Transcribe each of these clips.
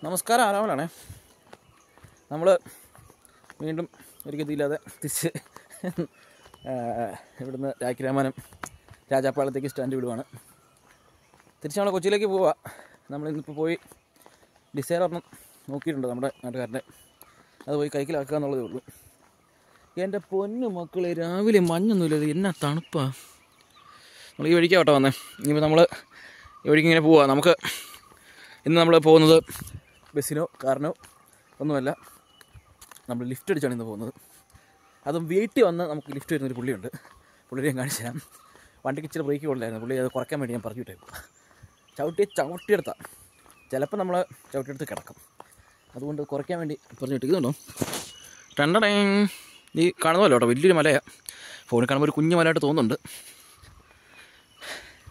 നമസ്കാരം, ആരാമലാണേ. നമ്മൾ വീണ്ടും ഒരു ഗതിയില്ലാതെ തിരിച്ച് ഇവിടുന്ന് രാഖിരാമാനം രാജാപ്പാളത്തേക്ക് സ്റ്റാൻഡ് വിടുവാണ്. തിരിച്ച് നമ്മൾ കൊച്ചിയിലേക്ക് പോവുക. നമ്മളിന്നിപ്പോൾ പോയി ഡിസൈർ ഒരെണ്ണം നോക്കിയിട്ടുണ്ട് നമ്മുടെ നാട്ടുകാരൻ്റെ. അത് പോയി കൈക്കിലാക്കുക എന്നുള്ളതേ ഉള്ളൂ. എൻ്റെ പൊന്നു മക്കളെ, രാവിലെ മഞ്ഞൊന്നുമില്ല, എന്നാ തണുപ്പാണ്. നമ്മൾ ഈ വഴിക്കാട്ടോ വന്നേ. ഇനിയിപ്പോൾ നമ്മൾ ഈ വഴിക്ക് ഇങ്ങനെ പോവുക. നമുക്ക് ഇന്ന് നമ്മൾ പോകുന്നത് ബസ്സിനോ കാറിനോ ഒന്നുമല്ല, നമ്മൾ ലിഫ്റ്റ് അടിച്ചാണ് ഇന്ന് പോകുന്നത്. അതും വീട്ടിൽ വന്ന് നമുക്ക് ലിഫ്റ്റ് വരുന്നൊരു പുള്ളിയുണ്ട്. പുള്ളിയെ ഞാൻ കാണിച്ചു തരാം. വണ്ടിക്ക് ഇച്ചിരി ബ്രേക്ക് കൊണ്ടില്ലായിരുന്നു. പുള്ളി അത് കുറയ്ക്കാൻ വേണ്ടി ഞാൻ പറഞ്ഞു വിട്ടേക്കും. ചവിട്ടിയെടുത്താൽ ചിലപ്പോൾ നമ്മൾ ചവിട്ടിയെടുത്ത് കിടക്കും. അതുകൊണ്ട് കുറയ്ക്കാൻ വേണ്ടി പറഞ്ഞു വിട്ടിരിക്കുന്നുണ്ടോ. രണ്ടടേ ഈ കാണുന്നല്ലോ കേട്ടോ, വലിയൊരു മലയാണ്. ഫോണിൽ കാണുമ്പോൾ ഒരു കുഞ്ഞു മലയായിട്ട് തോന്നുന്നുണ്ട്.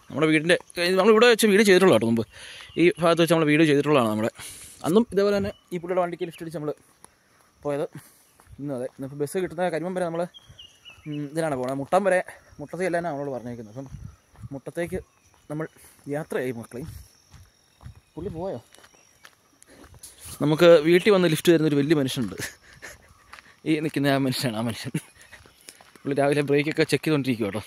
നമ്മുടെ വീടിൻ്റെ നമ്മളിവിടെ വെച്ച് വീട് ചെയ്തിട്ടുള്ള കേട്ടോ. മുമ്പ് ഈ ഭാഗത്ത് വെച്ച് നമ്മൾ വീട് ചെയ്തിട്ടുള്ളതാണ്. നമ്മുടെ അന്നും ഇതേപോലെ തന്നെ ഈ പുള്ളിയുടെ വണ്ടിക്ക് ലിഫ്റ്റ് അടിച്ച് നമ്മൾ പോയത്. ഇന്നും അതെ. ഇന്നിപ്പോൾ ബസ് കിട്ടുന്ന കരിമം വരെ നമ്മൾ ഇതിലാണ് പോകുന്നത്. മുട്ടം വരെ, മുട്ടത്തേക്കല്ലാണ് നമ്മളോട് പറഞ്ഞേക്കുന്നത്. അപ്പം മുട്ടത്തേക്ക് നമ്മൾ യാത്രയായി മക്കളെയും. പുള്ളി പോയോ? നമുക്ക് വീട്ടിൽ വന്ന് ലിഫ്റ്റ് തരുന്നൊരു വലിയ മനുഷ്യനുണ്ട്. ഈ നിൽക്കുന്ന ആ മനുഷ്യനാണ്. ആ മനുഷ്യൻ പുള്ളി രാവിലെ ബ്രേക്കൊക്കെ ചെക്ക് ചെയ്തുകൊണ്ടിരിക്കും കേട്ടോ.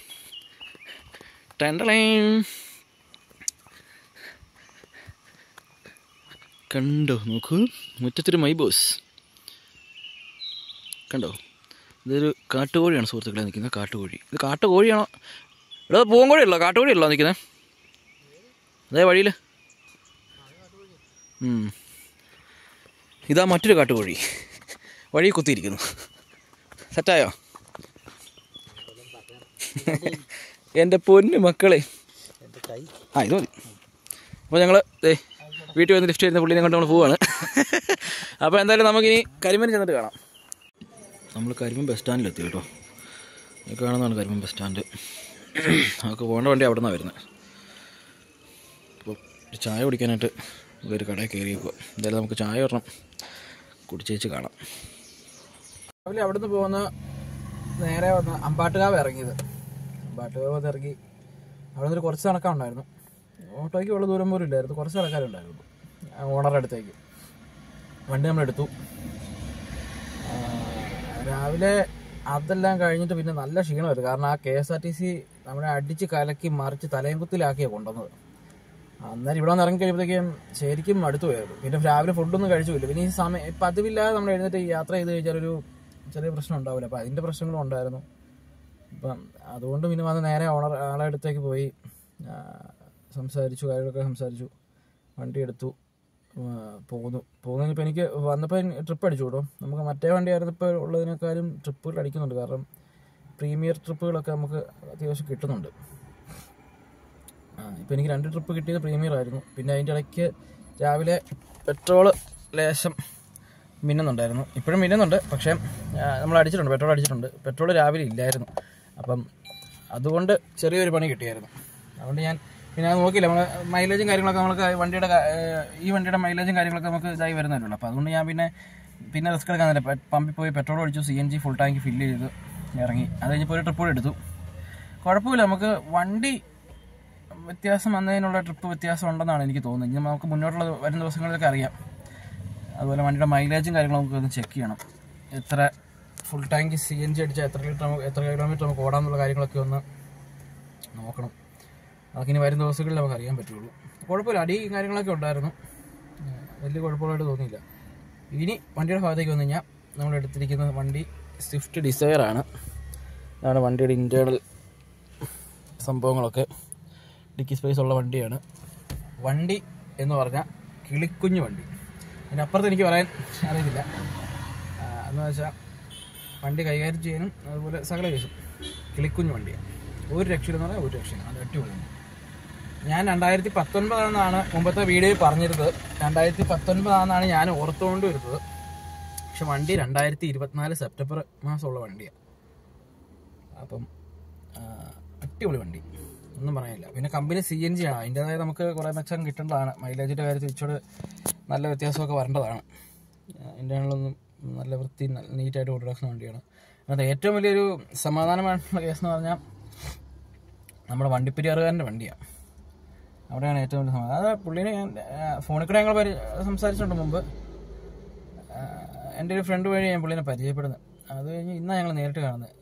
കണ്ടോ, നോക്കൂ, മുറ്റത്തൊരു മൈബോസ് കണ്ടോ. ഇതൊരു കാട്ടുകോഴിയാണ് സുഹൃത്തുക്കളെ നിൽക്കുന്നത്. കാട്ടുകോഴി. ഇത് കാട്ടുകോഴിയാണോ? ഇവിടെ പൂവൻകോഴിയല്ലോ, കാട്ടുകോഴിയല്ലോ നിൽക്കുന്നത്. അതേ വഴിയിൽ. ഇതാ മറ്റൊരു കാട്ടുകോഴി വഴി കുത്തിയിരിക്കുന്നു. സെറ്റായോ? എൻ്റെ പൊന്നു മക്കളെ, ഇത് മതി. അപ്പോൾ ഞങ്ങൾ വീട്ടിൽ വന്ന് ലിഫ്റ്റ് ചെയ്യുന്ന പുള്ളിനെ കൊണ്ട് നമ്മൾ പോവാണ്. അപ്പോൾ എന്തായാലും നമുക്കിനി കരിമൻ ചെന്നിട്ട് കാണാം. നമ്മൾ കരിമൻ ബസ് സ്റ്റാൻഡിലെത്തി കേട്ടോ. ഈ കാണുന്നതാണ് കരിമൻ ബസ് സ്റ്റാൻഡ്. നമുക്ക് പോകേണ്ട വണ്ടി അവിടെ നിന്നാണ് വരുന്നത്. അപ്പോൾ ഒരു ചായ കുടിക്കാനായിട്ട് ഒരു കടയിൽ കയറിയേക്കുക. എന്തായാലും നമുക്ക് ചായ ഒരെണ്ണം കുടിച്ചേച്ച് കാണാം. രാവിലെ അവിടെ നിന്ന് പോകുന്ന നേരെ വന്ന് അമ്പാട്ടുകാവ് ഇറങ്ങിയത്. അമ്പാട്ടുകാവ് ഇറങ്ങി അവിടെ നിന്നൊരു കുറച്ച് നടക്കാനുണ്ടായിരുന്നു. ഓട്ടോയ്ക്ക് ഉള്ള ദൂരം പോലും ഇല്ലായിരുന്നു. കുറച്ച് നടക്കാനുണ്ടായിരുന്നു ഓണറുടെ അടുത്തേക്ക്. വണ്ടി നമ്മളെടുത്തു. രാവിലെ അതെല്ലാം കഴിഞ്ഞിട്ട് പിന്നെ നല്ല ക്ഷീണമായിരുന്നു. കാരണം ആ KSRTC നമ്മളെ അടിച്ച് കലക്കി മറിച്ച് തലയങ്കുത്തിലാക്കിയാണ് കൊണ്ടുവന്നത്. അന്നേരം ഇവിടെ വന്ന് ഇറങ്ങി കഴിയുമ്പോഴത്തേക്കും ശരിക്കും അടുത്ത് പോയായിരുന്നു. പിന്നെ രാവിലെ ഫുഡൊന്നും കഴിച്ചില്ല. പിന്നെ ഈ സമയം പതിവില്ലാതെ നമ്മൾ എഴുന്നേറ്റ് യാത്ര ചെയ്ത് കഴിഞ്ഞാലൊരു ചെറിയ പ്രശ്നം ഉണ്ടാവില്ല. അപ്പോൾ അതിൻ്റെ പ്രശ്നങ്ങളും ഉണ്ടായിരുന്നു. അപ്പം അതുകൊണ്ട് പിന്നെ വന്ന് നേരെ ആളെ അടുത്തേക്ക് പോയി സംസാരിച്ചു, കാര്യങ്ങളൊക്കെ സംസാരിച്ചു. വണ്ടി എടുത്തു, പോകുന്നതിനിപ്പോൾ എനിക്ക് വന്നപ്പോൾ ട്രിപ്പ് അടിച്ചു കേട്ടോ. നമുക്ക് മറ്റേ വണ്ടി ആയിരുന്നപ്പോൾ ഉള്ളതിനേക്കാളും ട്രിപ്പുകൾ അടിക്കുന്നുണ്ട്. കാരണം പ്രീമിയർ ട്രിപ്പുകളൊക്കെ നമുക്ക് അത്യാവശ്യം കിട്ടുന്നുണ്ട്. ഇപ്പോൾ എനിക്ക് 2 ട്രിപ്പ് കിട്ടിയത് പ്രീമിയർ ആയിരുന്നു. പിന്നെ അതിൻ്റെ ഇടയ്ക്ക് രാവിലെ പെട്രോള് ലേശം മിന്നുന്നുണ്ടായിരുന്നു. ഇപ്പോഴും മിന്നുന്നുണ്ട്, പക്ഷേ നമ്മൾ അടിച്ചിട്ടുണ്ട്, പെട്രോൾ അടിച്ചിട്ടുണ്ട്. പെട്രോൾ രാവിലെ ഇല്ലായിരുന്നു. അപ്പം അതുകൊണ്ട് ചെറിയൊരു പണി കിട്ടിയായിരുന്നു. അതുകൊണ്ട് ഞാൻ പിന്നെ നോക്കിയില്ല. നമ്മൾ മൈലേജും കാര്യങ്ങളൊക്കെ നമുക്ക് ഈ വണ്ടിയുടെ മൈലേജും കാര്യങ്ങളൊക്കെ നമുക്ക് ഇതായി വരുന്നതല്ലോ. അപ്പോൾ അതുകൊണ്ട് ഞാൻ പിന്നെ റിസ്ക് എടുക്കാന്നില്ല. പമ്പിൽ പോയി പെട്രോൾ അടിച്ചു, CNG ഫുൾ ടാങ്ക് ഫില്ല് ചെയ്ത് ഇറങ്ങി. അത് കഴിഞ്ഞപ്പോൾ ഒരു ട്രിപ്പ് കൂടെ എടുത്തു. കുഴപ്പമില്ല, നമുക്ക് വണ്ടി വ്യത്യാസം വന്നതിനുള്ള ട്രിപ്പ് വ്യത്യാസം ഉണ്ടെന്നാണ് എനിക്ക് തോന്നുന്നത്. ഇനി നമുക്ക് മുന്നോട്ടുള്ള വരുന്ന ദിവസങ്ങളിലൊക്കെ അറിയാം. അതുപോലെ വണ്ടിയുടെ മൈലേജും കാര്യങ്ങളും നമുക്ക് ഒന്ന് ചെക്ക് ചെയ്യണം. എത്ര ഫുൾ ടാങ്ക് CNG അടിച്ചാൽ എത്ര കിലോമീറ്റർ നമുക്ക് ഓടാമെന്നുള്ള കാര്യങ്ങളൊക്കെ ഒന്ന് നോക്കണം. അതൊക്കെ വരുന്ന ദിവസങ്ങളിൽ നമുക്ക് അറിയാൻ പറ്റുള്ളൂ. കുഴപ്പമില്ല, അടി കാര്യങ്ങളൊക്കെ ഉണ്ടായിരുന്നു. വലിയ കുഴപ്പമായിട്ട് തോന്നിയില്ല. ഇനി വണ്ടിയുടെ ഭാഗത്തേക്ക് വന്നു കഴിഞ്ഞാൽ നമ്മൾ എടുത്തിരിക്കുന്ന വണ്ടി സ്വിഫ്റ്റ് ഡിസയർ ആണ്. അതാണ് വണ്ടിയുടെ ഇൻറ്റേർണൽ സംഭവങ്ങളൊക്കെ. ഡിക്കി സ്പേസ് ഉള്ള വണ്ടിയാണ്. വണ്ടി എന്ന് പറഞ്ഞാൽ കിളിക്കുഞ്ഞ് വണ്ടി. ഇതിനപ്പുറത്ത് എനിക്ക് പറയാൻ അറിയത്തില്ല. എന്ന് വെച്ചാൽ വണ്ടി കൈകാര്യം ചെയ്യാനും അതുപോലെ സകല കേസും കിളിക്കുഞ്ഞ് വണ്ടിയാണ്. ഒരു രക്ഷയിലെന്ന് പറഞ്ഞാൽ ഒരു രക്ഷയില്ല. അത് അടിപൊളിയാണ്. ഞാൻ 2019 മുമ്പത്തെ വീഡിയോയിൽ പറഞ്ഞിരുന്നത്. 2019 ഞാൻ ഓർത്തുകൊണ്ട് വരുന്നത്. പക്ഷെ വണ്ടി 2024 സെപ്റ്റംബർ മാസമുള്ള വണ്ടിയാണ്. അപ്പം അടിപൊളി വണ്ടി, ഒന്നും പറയാനില്ല. പിന്നെ കമ്പനി CNG ആണ്. അതിൻ്റെതായ നമുക്ക് കുറേ മെച്ചം കിട്ടേണ്ടതാണ്. മൈലേജിൻ്റെ കാര്യത്തിൽ ഇച്ചോട് നല്ല വ്യത്യാസമൊക്കെ വരേണ്ടതാണ്. ഇൻ്റേണലൊന്നും നല്ല വൃത്തി നീറ്റായിട്ട് കൊണ്ടുനടക്കുന്ന വണ്ടിയാണ്. അത് ഏറ്റവും വലിയൊരു സമാധാനമായിട്ടുള്ള കേസ് എന്ന് പറഞ്ഞാൽ നമ്മുടെ വണ്ടിപ്പെരിയാറുകാരൻ്റെ വണ്ടിയാണ്. അവിടെയാണ് ഏറ്റവും വലിയ സമാധാനം. അത് പുള്ളീനെ ഞാൻ ഫോണിൽ കൂടെ ഞങ്ങൾ സംസാരിച്ചിട്ടുണ്ട് മുമ്പ്. എൻ്റെ ഒരു ഫ്രണ്ട് വഴി ഞാൻ പുള്ളീനെ പരിചയപ്പെടുന്നത്. അത് കഴിഞ്ഞ് ഇന്നാണ് ഞങ്ങൾ നേരിട്ട് കാണുന്നത്.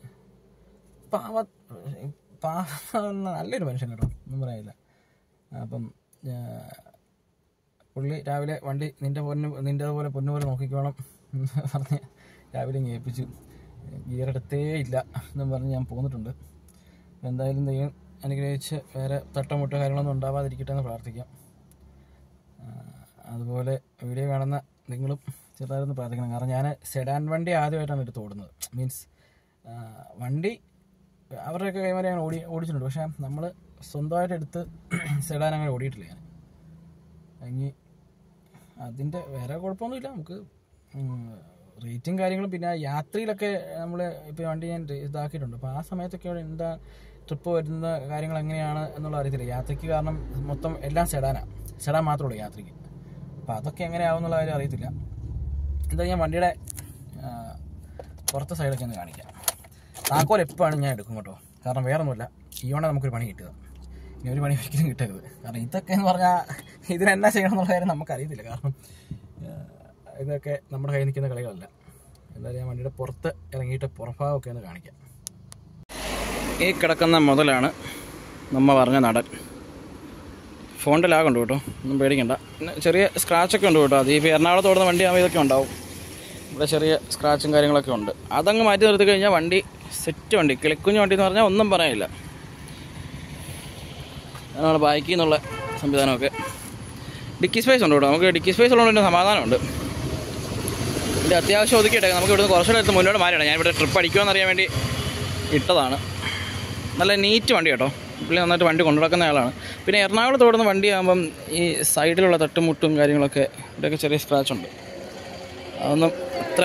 നല്ലൊരു മനുഷ്യൻ കേട്ടോ, ഒന്നും പറയാനില്ല. അപ്പം പുള്ളി രാവിലെ വണ്ടി നിൻ്റെ പോലെ പൊന്നുപോലെ നോക്കിക്കോണം പറഞ്ഞ് രാവിലെ ഏൽപ്പിച്ചു. ഗിയറെടുത്തേ ഇല്ല എന്നും പറഞ്ഞ് ഞാൻ പോന്നിട്ടുണ്ട്. എന്തായാലും ദൈവം അനുഗ്രഹിച്ച് വേറെ തട്ടമുട്ടോ കാര്യങ്ങളൊന്നും ഉണ്ടാവാതിരിക്കട്ടെ എന്ന് പ്രാർത്ഥിക്കാം. അതുപോലെ വീഡിയോ കാണുന്ന നിങ്ങളും ചെറുതായിട്ടൊന്ന് പ്രാർത്ഥിക്കണം. കാരണം ഞാൻ സെഡാൻ വണ്ടി ആദ്യമായിട്ടാണ് എടുത്ത് ഓടുന്നത്. മീൻസ് വണ്ടി അവരുടെയൊക്കെ കൈമാറി ഞാൻ ഓടിച്ചിട്ടുണ്ട്. പക്ഷേ നമ്മൾ സ്വന്തമായിട്ട് എടുത്ത് സെഡാൻ അങ്ങനെ ഓടിയിട്ടില്ല ഞാൻ. ഇനി അതിൻ്റെ വേറെ കുഴപ്പമൊന്നുമില്ല. നമുക്ക് റേറ്റും കാര്യങ്ങളും പിന്നെ യാത്രയിലൊക്കെ നമ്മൾ ഇപ്പോൾ വണ്ടി ഞാൻ ഇതാക്കിയിട്ടുണ്ട്. അപ്പോൾ ആ സമയത്തൊക്കെ അവിടെ എന്താ ട്രിപ്പ് വരുന്ന കാര്യങ്ങൾ എങ്ങനെയാണ് എന്നുള്ള അറിയത്തില്ല യാത്രയ്ക്ക്. കാരണം മൊത്തം എല്ലാം സെഡാൻ മാത്രമേ ഉള്ളൂ യാത്രയ്ക്ക്. അപ്പോൾ അതൊക്കെ എങ്ങനെയാവും എന്നുള്ള കാര്യം അറിയത്തില്ല. എന്താ ഞാൻ വണ്ടിയുടെ പുറത്തെ സൈഡൊക്കെ ഒന്ന് കാണിക്കാം. താക്കോൽ എപ്പോഴാണ് ഞാൻ എടുക്കും കേട്ടോ. കാരണം വേറെ ഒന്നുമില്ല, ഈയോടെ നമുക്കൊരു പണി കിട്ടുക. ഇനി ഒരു പണി ഒരിക്കലും കിട്ടരുത്. കാരണം ഇതൊക്കെ എന്ന് പറഞ്ഞാൽ ഇതിനെന്നാ ചെയ്യണം എന്നുള്ള കാര്യം നമുക്കറിയത്തില്ല. കാരണം ഇതൊക്കെ നമ്മുടെ കയ്യിൽ നിൽക്കുന്ന കളികളല്ല. എന്തായാലും ഞാൻ വണ്ടിയുടെ പുറത്ത് ഇറങ്ങിയിട്ട് പുറഭാഗമൊക്കെ ഒന്ന് കാണിക്കാം. ഈ കിടക്കുന്ന മുതലാണ് നമ്മ പറഞ്ഞ നടൻ. ഫോണിൻ്റെ ലാഗുണ്ട് കേട്ടോ, ഒന്നും പേടിക്കണ്ട. പിന്നെ ചെറിയ സ്ക്രാച്ചൊക്കെ ഉണ്ട് കേട്ടോ. അത് ഇപ്പോൾ എറണാകുളത്ത് ഓടുന്ന വണ്ടിയാകുമ്പോൾ ഇതൊക്കെ ഉണ്ടാവും. ഇവിടെ ചെറിയ സ്ക്രാച്ചും കാര്യങ്ങളൊക്കെ ഉണ്ട്. അതങ്ങ് മാറ്റി നിർത്തി കഴിഞ്ഞാൽ വണ്ടി സെറ്റ് വണ്ടി, കിളിക്കുഞ്ഞ് വണ്ടി എന്ന് പറഞ്ഞാൽ ഒന്നും പറയാനില്ല. നമ്മൾ ബൈക്കിൽ നിന്നുള്ള സംവിധാനമൊക്കെ. ഡിക്കി സ്പേസ് ഉണ്ട് കേട്ടോ. നമുക്ക് ഡിക്കി സ്പേസ് ഉള്ളതുകൊണ്ട് സമാധാനമുണ്ട്. ഇതിൻ്റെ അത്യാവശ്യം ഒതുക്കിയിട്ടേ നമുക്ക് ഇവിടുന്ന് കുറച്ചുകൂടെ എടുത്ത് മുന്നോട്ട് മാറിയിടാം. ഞാൻ ഇവിടെ ട്രിപ്പ് അടിക്കുമെന്ന് അറിയാൻ വേണ്ടി ഇട്ടതാണ്. നല്ല നീറ്റ് വണ്ടി കേട്ടോ. പുള്ളി നന്നായിട്ട് വണ്ടി കൊണ്ടുനടക്കുന്ന ആളാണ്. പിന്നെ എറണാകുളത്ത് ഓടുന്ന വണ്ടിയാകുമ്പം ഈ സൈഡിലുള്ള തട്ടുമുട്ടും കാര്യങ്ങളൊക്കെ ഇവിടെയൊക്കെ ചെറിയ സ്ക്രാച്ചുണ്ട്. അതൊന്നും ഇത്ര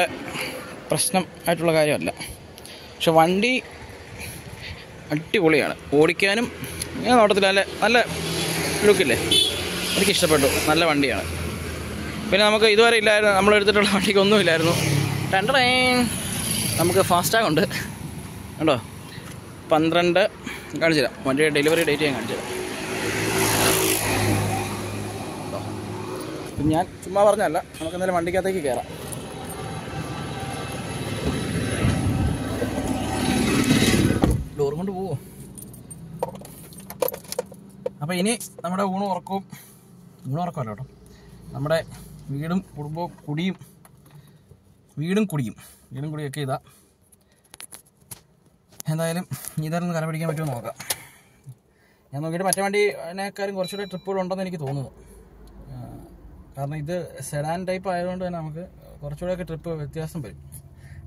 പ്രശ്നം ആയിട്ടുള്ള കാര്യമല്ല. പക്ഷെ വണ്ടി അടിപൊളിയാണ് ഓടിക്കാനും. ഞാൻ നോട്ടത്തിൽ നല്ല ലുക്കില്ലേ, എനിക്കിഷ്ടപ്പെട്ടു. നല്ല വണ്ടിയാണ്. പിന്നെ നമുക്ക് ഇതുവരെ ഇല്ലായിരുന്നു, നമ്മളെടുത്തിട്ടുള്ള വണ്ടിക്ക് ഒന്നുമില്ലായിരുന്നു. നമുക്ക് ഫാസ്റ്റാഗ് ഉണ്ട് കണ്ടോ. 12 കാണിച്ചു തരാം. വണ്ടിയുടെ ഡെലിവറി ഡേറ്റ് ഞാൻ കാണിച്ചു തരാം. ഞാൻ ചുമ്മാ പറഞ്ഞല്ല, നമുക്ക് എന്തായാലും വണ്ടിക്കകത്തേക്ക് കയറാം. ഡോർ കൊണ്ട് പോവോ? അപ്പോൾ ഇനി നമ്മുടെ ഊണും ഉറക്കമല്ല കേട്ടോ, നമ്മുടെ വീടും കുടുംബവും വീടും കുടിയൊക്കെ ഇതാ. എന്തായാലും ഇതായിരുന്നു കര പിടിക്കാൻ പറ്റുമോ നോക്കാം. ഞാൻ നോക്കിയിട്ട് മറ്റേ വണ്ടിനേക്കാളും കുറച്ചുകൂടെ ട്രിപ്പുകളുണ്ടെന്ന് എനിക്ക് തോന്നുന്നു. കാരണം ഇത് സെഡാൻ ടൈപ്പ് ആയതുകൊണ്ട് തന്നെ നമുക്ക് കുറച്ചുകൂടെയൊക്കെ ട്രിപ്പ് വ്യത്യാസം വരും.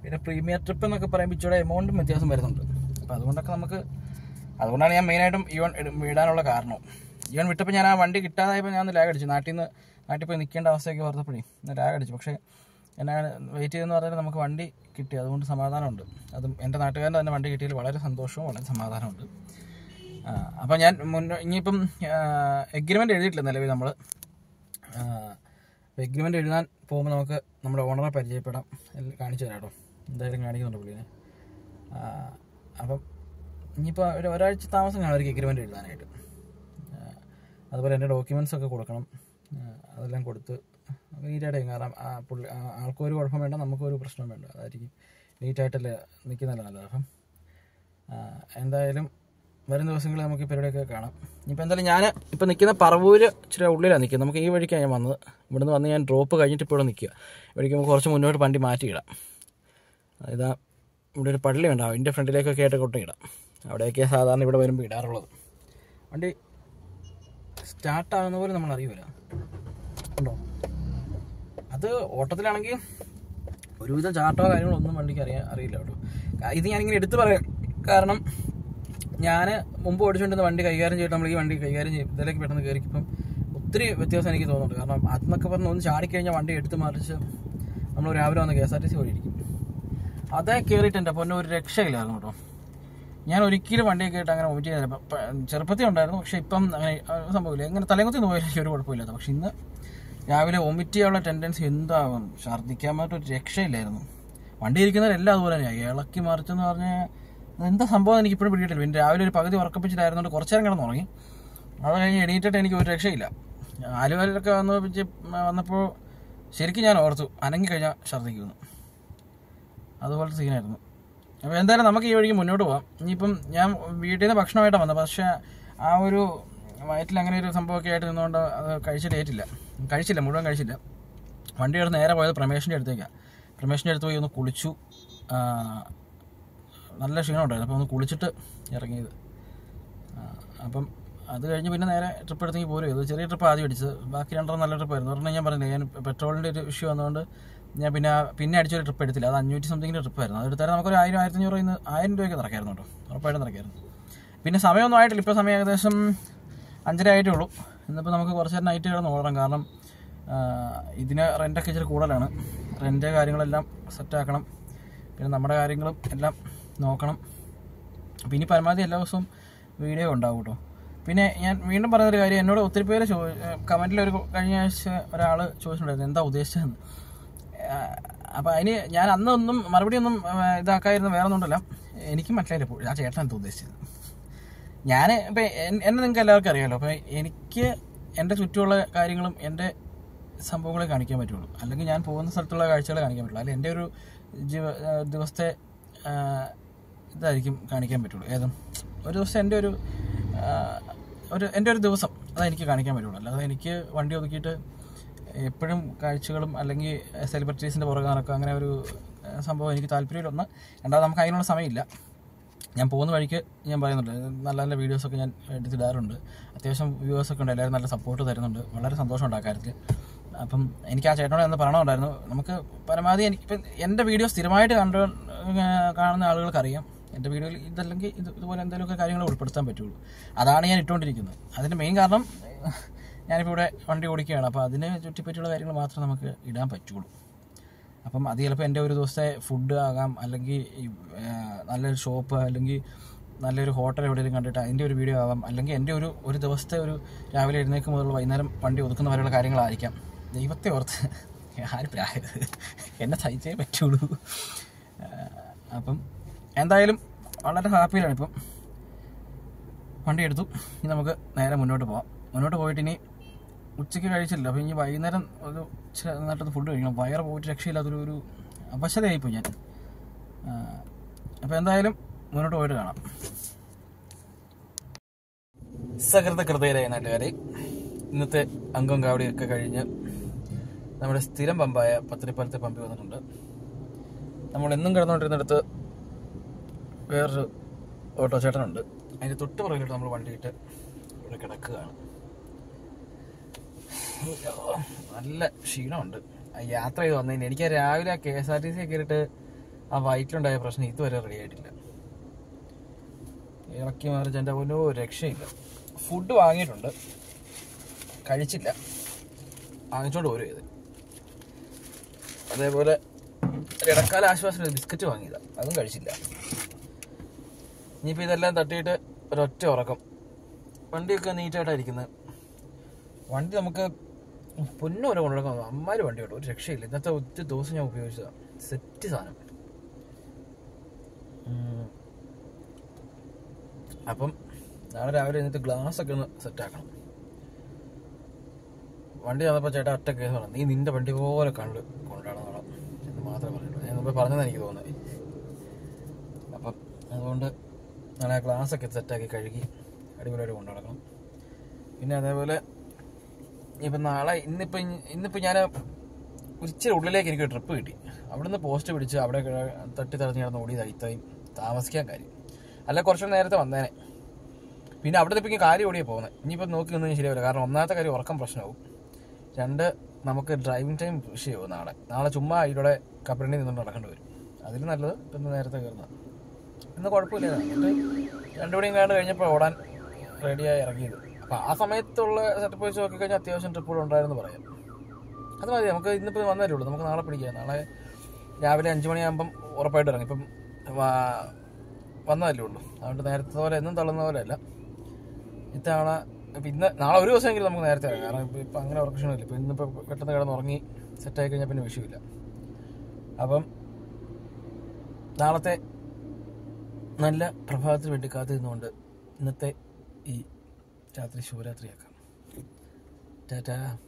പിന്നെ പ്രീമിയർ ട്രിപ്പ് എന്നൊക്കെ പറയുമ്പോൾ ഇച്ചിരി എമൗണ്ടും വ്യത്യാസം വരുന്നുണ്ട്. അപ്പോൾ അതുകൊണ്ടാണ് ഞാൻ മെയിനായിട്ടും ഈവൻ വിടാനുള്ള കാരണം. ഈവൻ വിട്ടപ്പോൾ ഞാൻ ആ വണ്ടി കിട്ടാതായപ്പോൾ ഞാൻ ഒന്ന് ലാഗ് അടിച്ചു. നാട്ടിൽ പോയി നിൽക്കേണ്ട അവസ്ഥയൊക്കെ ഓർത്തപ്പോഴേ ലാഗ് അടിച്ചു. പക്ഷേ എന്നാണ് വെയിറ്റ് ചെയ്തെന്ന് പറഞ്ഞാൽ നമുക്ക് വണ്ടി കിട്ടി. അതുകൊണ്ട് സമാധാനമുണ്ട്. അതും എൻ്റെ നാട്ടുകാരൻ്റെ തന്നെ വണ്ടി കിട്ടിയതിൽ വളരെ സന്തോഷവും വളരെ സമാധാനമുണ്ട്. അപ്പോൾ ഞാൻ ഇനിയിപ്പം എഗ്രിമെൻ്റ് എഴുതിയിട്ടില്ല നിലവിൽ. നമ്മൾ എഗ്രിമെൻ്റ് എഴുതാൻ പോകുമ്പോൾ നമുക്ക് നമ്മുടെ ഓണറെ പരിചയപ്പെടാം. കാണിച്ചു തരാം കേട്ടോ. എന്തായാലും കാണിക്കുന്നുണ്ട് പുള്ളിനെ. അപ്പം ഇനിയിപ്പോൾ ഒരാഴ്ച താമസം കാണുമായിരിക്കും എഗ്രിമെൻ്റ് എഴുതാനായിട്ട്. അതുപോലെ എൻ്റെ ഡോക്യുമെൻറ്റ്സൊക്കെ കൊടുക്കണം. അതെല്ലാം കൊടുത്ത് നീറ്റായിട്ട്. കാരണം ആൾക്കൊരു കുഴപ്പം വേണ്ട, നമുക്കൊരു പ്രശ്നം വേണ്ട. അതായിരിക്കും നീറ്റായിട്ടല്ലേ നിൽക്കുന്നതല്ല നല്ലത്. അപ്പം എന്തായാലും വരും ദിവസങ്ങളിൽ നമുക്ക് ഈ പരിപാടിയൊക്കെ കാണാം. ഇനിയിപ്പോൾ എന്തായാലും ഞാൻ ഇപ്പോൾ നിൽക്കുന്ന പറവൂര് ഇച്ചിരി ഉള്ളിലാണ് നിൽക്കുന്നത്. നമുക്ക് ഈ വഴിക്കാണ് ഞാൻ വന്നത്. ഇവിടുന്ന് വന്ന് ഞാൻ ഡ്രോപ്പ് കഴിഞ്ഞിട്ട് ഇപ്പോൾ ഇവിടെ നിൽക്കുക. ഇവിടേക്ക് നമുക്ക് കുറച്ച് മുന്നോട്ട് വണ്ടി മാറ്റിയിടാം. ഇതാ ഇവിടെ ഒരു പള്ളി ഉണ്ടാവും, അതിൻ്റെ ഫ്രണ്ടിലേക്കൊക്കെ ആയിട്ട് കൊട്ടിയിടാം. അവിടെയൊക്കെയാണ് സാധാരണ ഇവിടെ വരുമ്പോൾ ഇടാറുള്ളത്. വണ്ടി സ്റ്റാർട്ടാകുന്ന പോലെ നമ്മൾ അറിയില്ല ഉണ്ടോ. അത് ഓട്ടത്തിലാണെങ്കിൽ ഒരുവിധം ചാർട്ടോ കാര്യങ്ങളോ ഒന്നും വണ്ടിക്ക് അറിയില്ല കേട്ടോ. ഇത് ഞാനിങ്ങനെ എടുത്ത് പറയാം. കാരണം ഞാൻ മുമ്പ് ഓടിച്ചുകൊണ്ടിരുന്ന വണ്ടി കൈകാര്യം ചെയ്തിട്ട് നമ്മൾ ഈ വണ്ടി കൈകാര്യം ചെയ്യും ഇതിലേക്ക് പെട്ടെന്ന് കയറിക്കിപ്പം ഒത്തിരി വ്യത്യാസം എനിക്ക് തോന്നുന്നുണ്ട്. കാരണം അതെന്നൊക്കെ പറഞ്ഞ് ഒന്ന് ചാടിക്കഴിഞ്ഞാൽ വണ്ടി എടുത്ത് മറിച്ച് നമ്മൾ രാവിലെ വന്ന് KSRTC ഓടിയിരിക്കും. അതേ കയറിയിട്ട് എൻ്റെ പൊന്നെ ഒരു രക്ഷയില്ലായിരുന്നു കേട്ടോ. ഞാൻ ഒരിക്കലും വണ്ടിയൊക്കെ ആയിട്ട് അങ്ങനെ വോമിറ്റ് ചെയ്തില്ല. ചെറുപ്പത്തിൽ ഉണ്ടായിരുന്നു, പക്ഷേ ഇപ്പം അങ്ങനെ സംഭവമില്ല. ഇങ്ങനെ തലകുത്തി പോയാലും ഒരു കുഴപ്പമില്ലാത്ത. പക്ഷെ ഇന്ന് രാവിലെ വോമിറ്റ് ചെയ്യാനുള്ള ടെൻഡൻസി എന്താകും, ഛർദ്ദിക്കാൻ പറ്റൊരു രക്ഷയില്ലായിരുന്നു. വണ്ടി ഇരിക്കുന്നവരെല്ലാം അതുപോലെ തന്നെയാണ്. ഇളക്കി മറിച്ചെന്ന് പറഞ്ഞാൽ എന്താ സംഭവം എനിക്കിപ്പോഴും പിടിയിട്ടില്ല. പിന്നെ രാവിലെ ഒരു പകുതി ഉറക്കപ്പിച്ചിട്ടായിരുന്നുകൊണ്ട് കുറച്ച് നേരം കിടന്നുറങ്ങി. അത് കഴിഞ്ഞ് എണീറ്റിട്ട് എനിക്ക് ഒരു രക്ഷയില്ല. ആലുവയിലൊക്കെ വന്നപ്പോൾ ശരിക്കും ഞാൻ ഓർത്തു അനങ്ങി കഴിഞ്ഞാൽ ഛർദ്ദിക്കുന്നു. അതുപോലത്തെ സീനായിരുന്നു. അപ്പോൾ എന്തായാലും നമുക്ക് ഈ വഴിക്ക് മുന്നോട്ട് പോകാം. ഇനിയിപ്പം ഞാൻ വീട്ടിൽ നിന്ന് ഭക്ഷണമായിട്ടാണ് വന്നത്. പക്ഷേ ആ ഒരു വയറ്റിൽ അങ്ങനെ ഒരു സംഭവമൊക്കെ ആയിട്ട് നിന്നുകൊണ്ട് അത് കഴിച്ചില്ല, മുഴുവൻ കഴിച്ചില്ല. വണ്ടി എടുത്ത് നേരെ പോയത് പ്രമേഷിൻ്റെ അടുത്തേക്കാണ്. പ്രമേഷിൻ്റെ അടുത്ത് പോയി ഒന്ന് കുളിച്ചു. നല്ല ക്ഷീണം ഉണ്ടായിരുന്നു. അപ്പോൾ ഒന്ന് കുളിച്ചിട്ട് ഇറങ്ങിയത്. അപ്പം അത് കഴിഞ്ഞ് പിന്നെ നേരെ ട്രിപ്പ് എടുത്തെങ്കിൽ പോലും ഇത് ചെറിയ ട്രിപ്പ് ആദ്യം അടിച്ചത്. ബാക്കി രണ്ടെണ്ണം നല്ല ട്രിപ്പായിരുന്നു. പറഞ്ഞാൽ ഞാൻ പറഞ്ഞില്ലേ, ഞാൻ പെട്രോളിൻ്റെ ഒരു ഇഷ്യൂ വന്നതുകൊണ്ട് ഞാൻ പിന്നെ അടിച്ചൊരു ട്രിപ്പ് എടുത്തില്ല. അത് 500 സംതിങ്ങിൻ്റെ ട്രിപ്പായിരുന്നു. അതെടുത്താൽ നമുക്കൊരു 1000, 1500 1000 രൂപയ്ക്ക് നടക്കായിരുന്നു കേട്ടോ. ഉറപ്പായിട്ടും നടക്കായിരുന്നു. പിന്നെ സമയമൊന്നും ആയിട്ടില്ല. ഇപ്പോൾ സമയം ഏകദേശം 5:30 ആയിട്ടേ ഉള്ളൂ. ഇന്നിപ്പോൾ നമുക്ക് കുറച്ച് നേരം നൈറ്റ് കിടന്ന് ഓടാം. കാരണം ഇതിന് റെൻ്റൊക്കെ ഇച്ചിരി കൂടുതലാണ്. റെൻ്റ് കാര്യങ്ങളെല്ലാം സെറ്റാക്കണം. പിന്നെ നമ്മുടെ കാര്യങ്ങളും എല്ലാം നോക്കണം. അപ്പോൾ ഇനി പരമാവധി എല്ലാ ദിവസവും വീഡിയോ ഉണ്ടാവും കേട്ടോ. പിന്നെ ഞാൻ വീണ്ടും പറഞ്ഞൊരു കാര്യം, എന്നോട് ഒത്തിരി പേര് കമൻറ്റിൽ കഴിഞ്ഞ ആഴ്ച ഒരാൾ ചോദിച്ചിട്ടുണ്ടായിരുന്നു എന്താ ഉദ്ദേശിച്ചതെന്ന്. അപ്പോൾ അതിന് ഞാൻ അന്നൊന്നും മറുപടിയൊന്നും ഇതാക്കായിരുന്നു, വേറെ ഒന്നുമില്ല. എനിക്കും മനസ്സിലായില്ല ആ ചേട്ടൻ എന്താ ഉദ്ദേശിച്ചത്. ഞാൻ ഇപ്പം എന്നെ നിങ്ങൾക്ക് എല്ലാവർക്കും അറിയാമല്ലോ. അപ്പോൾ എനിക്ക് എൻ്റെ ചുറ്റുമുള്ള കാര്യങ്ങളും എൻ്റെ സംഭവങ്ങളെ കാണിക്കാൻ പറ്റുള്ളൂ. അല്ലെങ്കിൽ ഞാൻ പോകുന്ന സ്ഥലത്തുള്ള കാഴ്ചകളെ കാണിക്കാൻ പറ്റുള്ളൂ. അല്ലെങ്കിൽ എൻ്റെ ഒരു ദിവസത്തെ ഇതായിരിക്കും കാണിക്കാൻ പറ്റുള്ളൂ. ഏതും ഒരു ദിവസം എൻ്റെ ഒരു ദിവസം അതെനിക്ക് കാണിക്കാൻ പറ്റുള്ളൂ. അല്ലാതെ എനിക്ക് വണ്ടി ഒതുക്കിയിട്ട് എപ്പോഴും കാഴ്ചകളും അല്ലെങ്കിൽ സെലിബ്രിറ്റീസിൻ്റെ പുറകെ നടക്കുക അങ്ങനെ ഒരു സംഭവം എനിക്ക് താല്പര്യമില്ല. ഒന്ന്, രണ്ടാമത് നമുക്ക് അതിനുള്ള സമയമില്ല. ഞാൻ പോകുന്ന വഴിക്ക് ഞാൻ പറയുന്നുണ്ട്, നല്ല നല്ല വീഡിയോസൊക്കെ ഞാൻ എടുത്തിടാറുണ്ട്. അത്യാവശ്യം വ്യൂവേഴ്സൊക്കെ ഉണ്ട്. എല്ലാവരും നല്ല സപ്പോർട്ട് തരുന്നുണ്ട്. വളരെ സന്തോഷമുണ്ട് ആ കാര്യത്തിൽ. അപ്പം എനിക്ക് ആ ചേട്ടനോട് എന്ന് പറയണമുണ്ടായിരുന്നു. നമുക്ക് പരമാവധി എനിക്കിപ്പം എൻ്റെ വീഡിയോ സ്ഥിരമായിട്ട് കാണുന്ന ആളുകൾക്കറിയാം എൻ്റെ വീഡിയോയിൽ ഇതല്ലെങ്കിൽ ഇതുപോലെ എന്തെങ്കിലുമൊക്കെ കാര്യങ്ങൾ ഉൾപ്പെടുത്താൻ പറ്റുള്ളൂ. അതാണ് ഞാൻ ഇട്ടുകൊണ്ടിരിക്കുന്നത്. അതിൻ്റെ മെയിൻ കാരണം ഞാനിപ്പോൾ ഇവിടെ വണ്ടി ഓടിക്കുകയാണ്. അപ്പോൾ അതിനെ ചുറ്റിപ്പറ്റിയുള്ള കാര്യങ്ങൾ മാത്രമേ നമുക്ക് ഇടാൻ പറ്റുള്ളൂ. അപ്പം അത് ചിലപ്പോൾ എൻ്റെ ഒരു ദിവസത്തെ ഫുഡ് ആകാം, അല്ലെങ്കിൽ നല്ലൊരു ഷോപ്പ്, അല്ലെങ്കിൽ നല്ലൊരു ഹോട്ടൽ എവിടെയെങ്കിലും കണ്ടിട്ട് അതിൻ്റെ ഒരു വീഡിയോ ആവാം, അല്ലെങ്കിൽ എൻ്റെ ഒരു ദിവസത്തെ ഒരു രാവിലെ എഴുന്നേൽക്കും മുതൽ വൈകുന്നേരം വണ്ടി ഒതുക്കുന്ന വരെയുള്ള കാര്യങ്ങളായിരിക്കാം. ദൈവത്തെ ഓർത്ത് ആരും പ്രായത് എന്നെ സഹിച്ചേ പറ്റുള്ളൂ. അപ്പം എന്തായാലും വളരെ ഹാപ്പിയിലാണ്. ഇപ്പം വണ്ടി എടുത്തു. ഇനി നമുക്ക് നേരെ മുന്നോട്ട് പോകാം. മുന്നോട്ട് പോയിട്ട് ഇനി ഉച്ചയ്ക്ക് കഴിച്ചില്ല. അപ്പോൾ ഇനി വൈകുന്നേരം ഒരു നന്നായിട്ടൊന്ന് ഫുഡ് കഴിക്കണം. വയറ് പോയിട്ട് രക്ഷയില്ലാത്തൊരു അവശതയായിപ്പോയി ഞാൻ. അപ്പോൾ എന്തായാലും മുന്നോട്ട് പോയിട്ട് കാണാം. സകൃതകൃതരായ നാട്ടുകാരെ, ഇന്നത്തെ അംഗം കാവടിയൊക്കെ കഴിഞ്ഞ് നമ്മുടെ സ്ഥിരം പമ്പായ പത്തടിപ്പാലത്തെ പമ്പ് വന്നിട്ടുണ്ട്. നമ്മളെന്നും കിടന്നുകൊണ്ടിരുന്നിടത്ത് വേറൊരു ഓട്ടോ ചേട്ടനുണ്ട്. അതിൻ്റെ തൊട്ട് പുറകിലോട്ട് നമ്മൾ വണ്ടിയിട്ട് ഇവിടെ കിടക്കുകയാണ്. നല്ല ക്ഷീണമുണ്ട് യാത്ര ചെയ്ത് വന്നതിന്. എനിക്ക് രാവിലെ ആ KSRTC കയറിയിട്ട് ആ വയറ്റിലുണ്ടായ പ്രശ്നം ഇതുവരെ റെഡി ആയിട്ടില്ല. ഇറക്കി മാറിച്ച് എൻ്റെ ഒരു രക്ഷയില്ല. ഫുഡ് വാങ്ങിയിട്ടുണ്ട്, കഴിച്ചില്ല, വാങ്ങിച്ചോണ്ട് പോരും ചെയ്ത്. അതേപോലെ ഇടക്കാല ആശ്വാസം ബിസ്ക്കറ്റ് വാങ്ങിയതാണ്, അതും കഴിച്ചില്ല. ഇനിയിപ്പോൾ ഇതെല്ലാം തട്ടിയിട്ട് ഒരൊറ്റ ഉറക്കം. വണ്ടിയൊക്കെ നീറ്റായിട്ടായിരിക്കുന്നത്. വണ്ടി നമുക്ക് പൊന്നോലെ കൊണ്ടുനടക്കാം. അമ്മാര് വണ്ടി കേട്ടോ, ഒരു രക്ഷയില്ല. ഇന്നത്തെ ഒത്തിരി ദിവസം ഞാൻ ഉപയോഗിച്ചതാണ്. സെറ്റ് സാധനം. അപ്പം നാളെ രാവിലെ എന്നിട്ട് ഗ്ലാസ്സൊക്കെ ഒന്ന് സെറ്റാക്കണം. വണ്ടി വന്നപ്പോൾ ചേട്ടാ ഒറ്റ കേസ് പറഞ്ഞു, നീ നിന്റെ വണ്ടി പോലെ കൊണ്ടാടണം എന്ന് മാത്രമേ പറയുള്ളൂ. ഞാൻ മുമ്പ് പറഞ്ഞതെന്ന് എനിക്ക് തോന്നുന്നത്. അപ്പം അതുകൊണ്ട് നാളെ ആ ഗ്ലാസ്സൊക്കെ സെറ്റാക്കി കഴുകി അടിപൊളിയായിട്ട് കൊണ്ടുനടക്കണം. പിന്നെ അതേപോലെ ഇപ്പം നാളെ ഇന്നിപ്പോൾ ഞാൻ ഇച്ചിരി ഉള്ളിലേക്ക് എനിക്ക് ട്രിപ്പ് കിട്ടി. അവിടെ നിന്ന് പോസ്റ്റ് പിടിച്ച് അവിടെ തട്ടി തടഞ്ഞ് കിടന്ന് ഓടിയതായി ഇത്രയും താമസിക്കാൻ കാര്യം. അല്ല കുറച്ചുകൂടി നേരത്തെ വന്നേനെ. പിന്നെ അവിടെ നിന്ന് കാര്യം ഓടിയാണ് പോകുന്നത്. ഇനിയിപ്പോൾ നോക്കി ഒന്നും ശരിയാവില്ല. കാരണം ഒന്നാമത്തെ കാര്യം ഉറക്കം പ്രശ്നമാവും. 2 നമുക്ക് ഡ്രൈവിംഗ് ടൈം വിഷയമാവും. നാളെ ചുമ്മാ ഇതിലൂടെ കപ്പലിൽ നിന്നുകൊണ്ട് നടക്കേണ്ടി വരും. അതിൽ നല്ലത് ഇന്ന് നേരത്തെ കയറുന്നത്. ഇന്ന് കുഴപ്പമില്ല. എന്നിട്ട് 2 മണിയും കണ്ട് കഴിഞ്ഞപ്പോൾ ഓടാൻ റെഡിയായി ഇറങ്ങിയത്. അപ്പോൾ ആ സമയത്തുള്ള സെറ്റപ്പ് വെച്ച് നോക്കിക്കഴിഞ്ഞാൽ അത്യാവശ്യം ട്രിപ്പുകൾ ഉണ്ടായിരുന്നു പറയാം. അത് മതി. നമുക്ക് ഇന്നിപ്പോൾ വന്നതേ ഉള്ളൂ. നമുക്ക് നാളെ പിടിക്കാം. നാളെ രാവിലെ 5 മണിയാകുമ്പം ഉറപ്പായിട്ട് ഇറങ്ങി. ഇപ്പം വന്നതല്ലേ ഉള്ളൂ. അതുകൊണ്ട് നേരത്തെ പോലെ എന്നും തള്ളുന്ന പോലെ അല്ല ഇത്തവണ. ഇപ്പം നാളെ ഒരു ദിവസമെങ്കിലും നമുക്ക് നേരത്തെ ഇറങ്ങാം. കാരണം ഇപ്പം അങ്ങനെ ഉറക്കക്ഷണമില്ല. ഇപ്പം ഇന്നിപ്പോൾ പെട്ടെന്ന് കിടന്ന് ഉറങ്ങി സെറ്റായി കഴിഞ്ഞാൽ പിന്നെ വിഷയമില്ല. അപ്പം നാളത്തെ നല്ല പ്രഭാതത്തിന് വേണ്ടി കാത്തിരുന്നുകൊണ്ട് ഇന്നത്തെ ഈ രാത്രി ശുഭരാത്രിയാക്കാം. ടാറ്റാ.